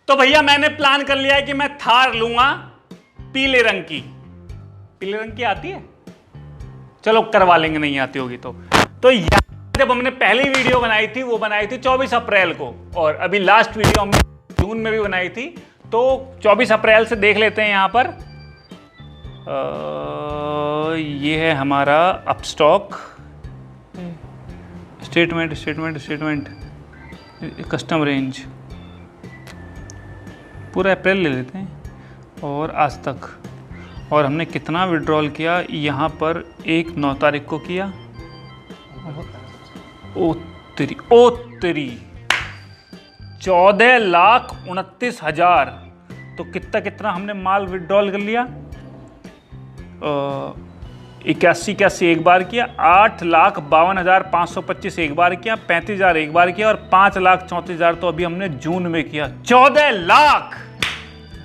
तो भैया मैंने प्लान कर लिया है कि मैं थार लूंगा पीले रंग की। पीले रंग की आती है, चलो करवा लेंगे, नहीं आती होगी तो जब हमने पहली वीडियो बनाई थी वो बनाई थी 24 अप्रैल को, और अभी लास्ट वीडियो हमने जून में भी बनाई थी। तो 24 अप्रैल से देख लेते हैं यहां पर। ये है हमारा अपस्टॉक स्टेटमेंट कस्टम रेंज, पूरा अप्रैल ले लेते हैं और आज तक। और हमने कितना विड्रॉल किया यहाँ पर, 9 तारीख को किया। ओ तेरी 14,29,000। तो कितना हमने माल विड्रॉल कर लिया। 81 एक बार किया, 8,52,525 एक बार किया, 35,000 एक बार किया, और 5,34,000 तो अभी हमने जून में किया। 14 लाख,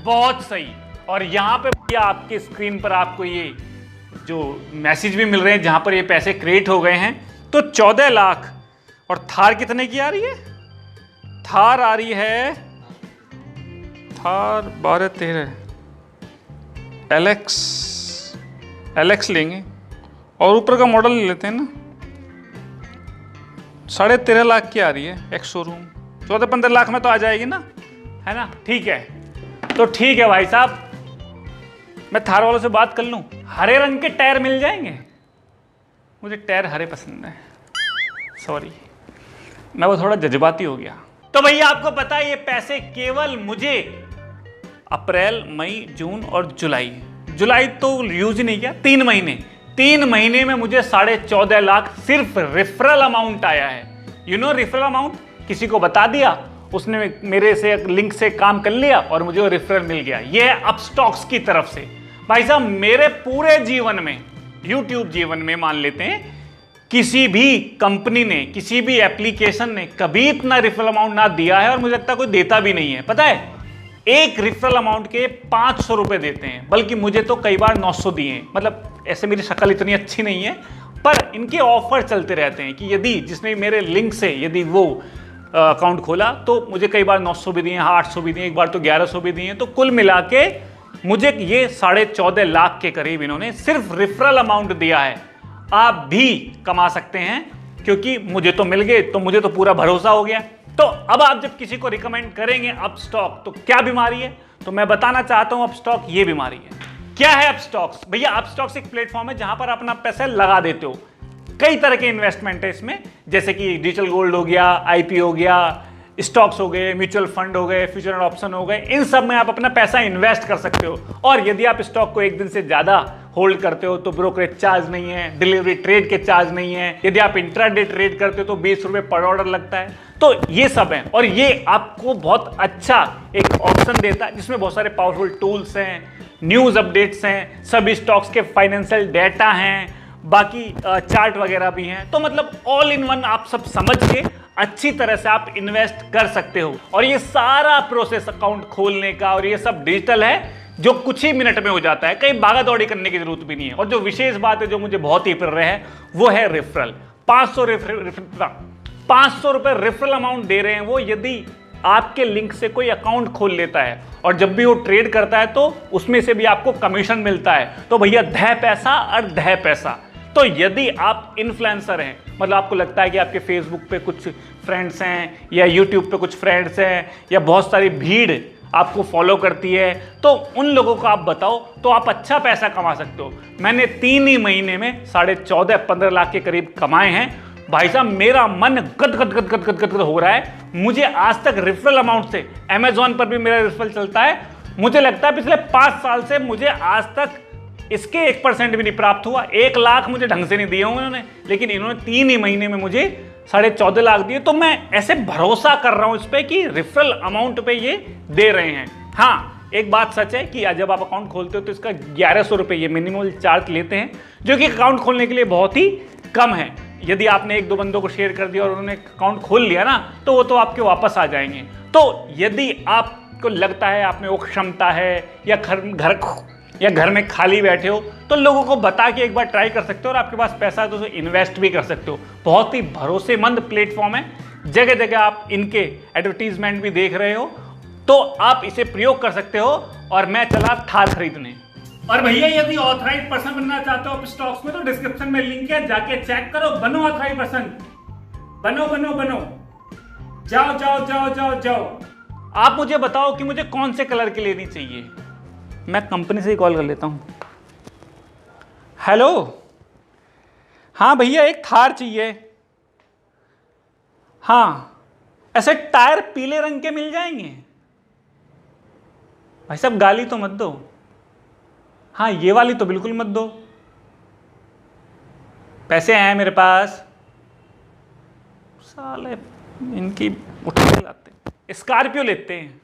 बहुत सही। और यहाँ पे भैया आपके स्क्रीन पर आपको ये जो मैसेज भी मिल रहे हैं जहां पर ये पैसे क्रिएट हो गए हैं। तो 14 लाख। और थार कितने की आ रही है? थार आ रही है, थार 12-13 एलेक्स लेंगे और ऊपर का मॉडल ले लेते हैं ना। 13.5 लाख की आ रही है एक्स शोरूम। 14-15 लाख में तो आ जाएगी ना, है ना? ठीक है, तो ठीक है भाई साहब, मैं थार वालों से बात कर लूं, हरे रंग के टायर मिल जाएंगे? मुझे टायर हरे पसंद है, सॉरी, मैं वो थोड़ा जज्बाती हो गया। तो भैया आपको पता है ये पैसे केवल मुझे अप्रैल, मई, जून और जुलाई तो यूज ही नहीं किया। 3 महीने में मुझे 14.5 लाख सिर्फ रेफरल अमाउंट आया है। रेफरल अमाउंट किसी को बता दिया, उसने मेरे से लिंक से काम कर लिया और मुझे वो रेफरल मिल गया। ये है अपस्टॉक्स की तरफ से। भाई साहब मेरे पूरे जीवन में, यूट्यूब जीवन में मान लेते हैं, किसी भी कंपनी ने, किसी भी एप्लीकेशन ने कभी इतना रेफरल अमाउंट ना दिया है, और मुझे लगता है कोई देता भी नहीं है। पता है, एक रेफरल अमाउंट के 500 रुपए देते हैं, बल्कि मुझे तो कई बार 900 दिए हैं। मतलब ऐसे मेरी शक्ल इतनी अच्छी नहीं है, पर इनके ऑफर चलते रहते हैं कि यदि जिसने मेरे लिंक से यदि वो अकाउंट खोला तो मुझे कई बार 900 भी दिए, 800 भी दिए, एक बार तो 1100 भी दिए। तो कुल मिला के मुझे ये 14.5 लाख के करीब इन्होंने सिर्फ रेफरल अमाउंट दिया है। आप भी कमा सकते हैं, क्योंकि मुझे तो मिल गए, तो मुझे तो पूरा भरोसा हो गया। तो अब आप जब किसी को रिकमेंड करेंगे अपस्टॉक, तो क्या बीमारी है? तो मैं बताना चाहता हूं अपस्टॉक ये बीमारी है। क्या है अपस्टॉक्स? भैया अपस्टॉक्स एक प्लेटफॉर्म है जहां पर आप अपना पैसा लगा देते हो। कई तरह के इन्वेस्टमेंट है इसमें, जैसे कि डिजिटल गोल्ड हो गया, आईपी हो गया, स्टॉक्स हो गए, म्यूचुअल फंड हो गए, फ्यूचर एंड ऑप्शन हो गए। इन सब में आप अपना पैसा इन्वेस्ट कर सकते हो। और यदि आप स्टॉक को एक दिन से ज्यादा होल्ड करते हो तो ब्रोकरेज चार्ज नहीं है, डिलीवरी ट्रेड के चार्ज नहीं है। यदि आप इंट्राडे ट्रेड करते हो तो 20 रुपए पर ऑर्डर लगता है। तो ये सब है, और ये आपको बहुत अच्छा एक ऑप्शन देता है जिसमें बहुत सारे पावरफुल टूल्स हैं, न्यूज अपडेट्स हैं, सभी स्टॉक्स के फाइनेंशियल डेटा हैं, बाकी चार्ट वगैरह भी हैं। तो मतलब ऑल इन वन आप सब समझ के अच्छी तरह से आप इन्वेस्ट कर सकते हो। और ये सारा प्रोसेस अकाउंट खोलने का और ये सब डिजिटल है, जो कुछ ही मिनट में हो जाता है, कहीं भागा दौड़ी करने की जरूरत भी नहीं है। और जो विशेष बात है जो मुझे बहुत ही प्रिय है वो है रेफरल। 500 रुपए रेफरल अमाउंट दे रहे हैं वो, यदि आपके लिंक से कोई अकाउंट खोल लेता है और जब भी वो ट्रेड करता है तो उसमें से भी आपको कमीशन मिलता है। तो भैया धै पैसा और धै पैसा। तो यदि आप इन्फ्लुएंसर हैं, मतलब आपको लगता है कि आपके फेसबुक पे कुछ फ्रेंड्स हैं या यूट्यूब पे कुछ फ्रेंड्स हैं या बहुत सारी भीड़ आपको फॉलो करती है, तो उन लोगों को आप बताओ तो आप अच्छा पैसा कमा सकते हो। मैंने 3 ही महीने में 14.5-15 लाख के करीब कमाए हैं। भाई साहब मेरा मन गद हो रहा है। मुझे आज तक रेफरल अमाउंट से, अमेजॉन पर भी मेरा रेफरल चलता है, मुझे लगता है पिछले 5 साल से मुझे आज तक इसके 1% भी नहीं प्राप्त हुआ। 1 लाख मुझे ढंग से नहीं दिए होंगे उन्होंने, लेकिन इन्होंने 3 ही महीने में मुझे 14.5 लाख दिए। तो मैं ऐसे भरोसा कर रहा हूं इस पे कि रेफरल अमाउंट पे ये दे रहे हैं। हाँ, एक बात सच है कि जब आप अकाउंट खोलते हो तो इसका 1100 रुपये ये मिनिमम चार्ज लेते हैं, जो कि अकाउंट खोलने के लिए बहुत ही कम है। यदि आपने 1-2 बंदों को शेयर कर दिया और उन्होंने अकाउंट खोल लिया ना, तो वो तो आपके वापस आ जाएंगे। तो यदि आपको लगता है आप में वो क्षमता है या घर में खाली बैठे हो, तो लोगों को बता के एक बार ट्राई कर सकते हो, और आपके पास पैसा है तो इन्वेस्ट भी कर सकते हो। बहुत ही भरोसेमंद प्लेटफॉर्म है, जगह जगह आप इनके एडवर्टीजमेंट भी देख रहे हो। तो आप इसे प्रयोग कर सकते हो और मैं चला थार खरीदने। और भैया यदि ऑथराइज पर्सन बनना चाहते हो आप स्टॉक्स में तो डिस्क्रिप्शन में लिंक है, जाके चेक करो, बनो ऑथराइज पर्सन, बनो बनो बनो, जाओ जाओ जाओ जाओ जाओ। आप मुझे बताओ कि मुझे कौन से कलर की लेनी चाहिए। मैं कंपनी से ही कॉल कर लेता हूं। हेलो, हाँ भैया एक थार चाहिए। हाँ, ऐसे टायर पीले रंग के मिल जाएंगे? भाई साहब गाली तो मत दो। हाँ ये वाली तो बिल्कुल मत दो, पैसे हैं मेरे पास। साले इनकी उठा के लाते। स्कॉर्पियो लेते हैं।